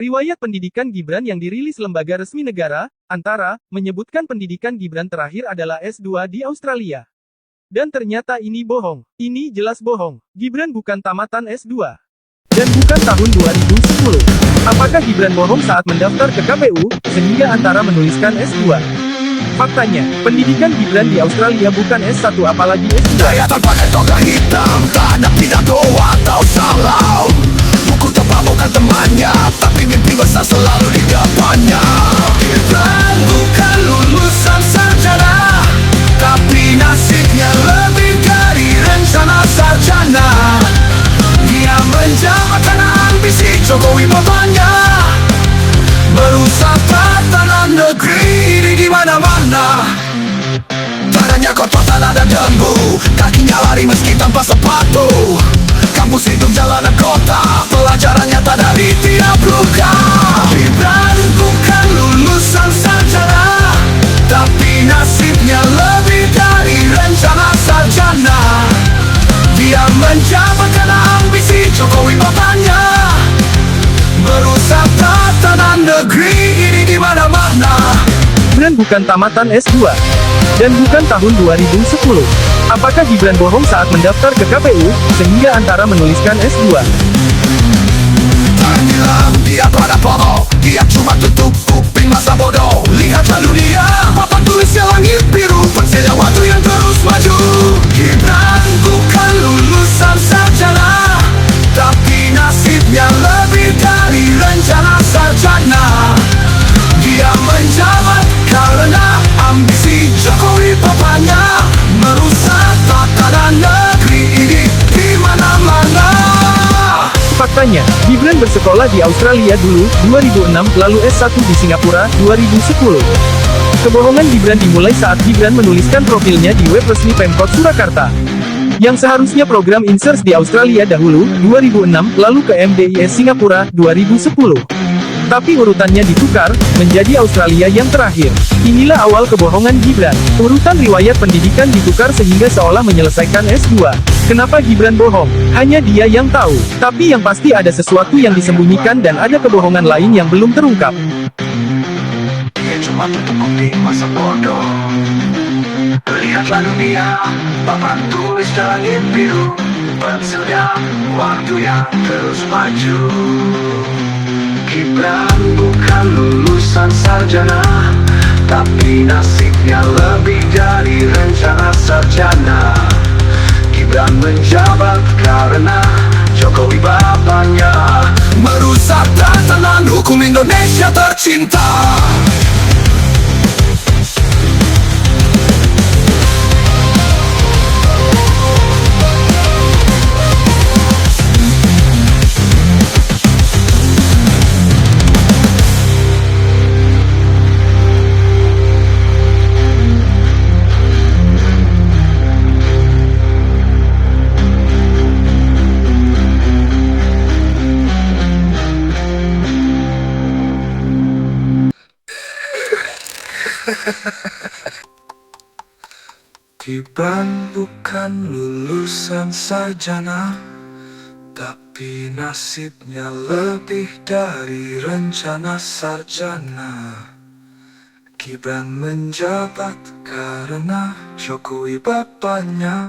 Riwayat pendidikan Gibran yang dirilis lembaga resmi negara, Antara, menyebutkan pendidikan Gibran terakhir adalah S2 di Australia. Dan ternyata ini bohong. Ini jelas bohong. Gibran bukan tamatan S2. Dan bukan tahun 2010. Apakah Gibran bohong saat mendaftar ke KPU, sehingga Antara menuliskan S2? Faktanya, pendidikan Gibran di Australia bukan S1 apalagi S2. Saya terpakai toga hitam, tak ada pidato atau salam. Buku tebal bukan temannya, tapi mimpi besar selalu di depannya. Gibran bukan lulusan sarjana, tapi nasibnya lebih dari rencana sarjana. Dia menjabat karena ambisi Jokowi bapaknya, merusak tatanan negeri di mana-mana. Tangannya kotor tanah dan debu, kakinya lari meski tanpa sepatu. Kampus hidup jalanan kota, pelajarannya tak dari tiap luka. Gibran bukan lulusan sarjana, tapi nasibnya lebih dari rencana sarjana. Dia menjabat karena ambisi Jokowi bapaknya, merusak tatanan negeri ini di mana-mana. Gibran bukan tamatan S2. Dan bukan tahun 2010. Apakah Gibran bohong saat mendaftar ke KPU, sehingga Antara menuliskan S2? Jangan bilang dia pada bohong, dia cuma tutup kuping masa bodoh. Lihat lalu dia, papan tulisnya langit biru, pensilnya waktu yang terus maju. Gibran bukan lulusan sarjana, tapi nasibnya lebih dari rencana sarjana. Dia menjabat karena ambisi Jokowi bapaknya, merusak tatanan negeri ini di mana-mana. Faktanya, Gibran bersekolah di Australia dulu, 2006, lalu S1 di Singapura, 2010. Kebohongan Gibran dimulai saat Gibran menuliskan profilnya di web resmi Pemkot Surakarta. Yang seharusnya program Insert di Australia dahulu, 2006, lalu ke MDIS Singapura, 2010. Tapi urutannya ditukar, menjadi Australia yang terakhir. Inilah awal kebohongan Gibran. Urutan riwayat pendidikan ditukar sehingga seolah menyelesaikan S2. Kenapa Gibran bohong? Hanya dia yang tahu. Tapi yang pasti ada sesuatu yang disembunyikan dan ada kebohongan lain yang belum terungkap. Dia cuma tutup kuping masa bodoh. Lihatlah dunia, papan tulis langit biru, pensilnya waktu yang terus maju. Gibran bukan lulusan sarjana, tapi nasibnya lebih dari rencana sarjana. Gibran menjabat karena Jokowi bapaknya, merusak tatanan hukum Indonesia tercinta. Gibran bukan lulusan sarjana, tapi nasibnya lebih dari rencana sarjana. Gibran menjabat karena Jokowi bapaknya.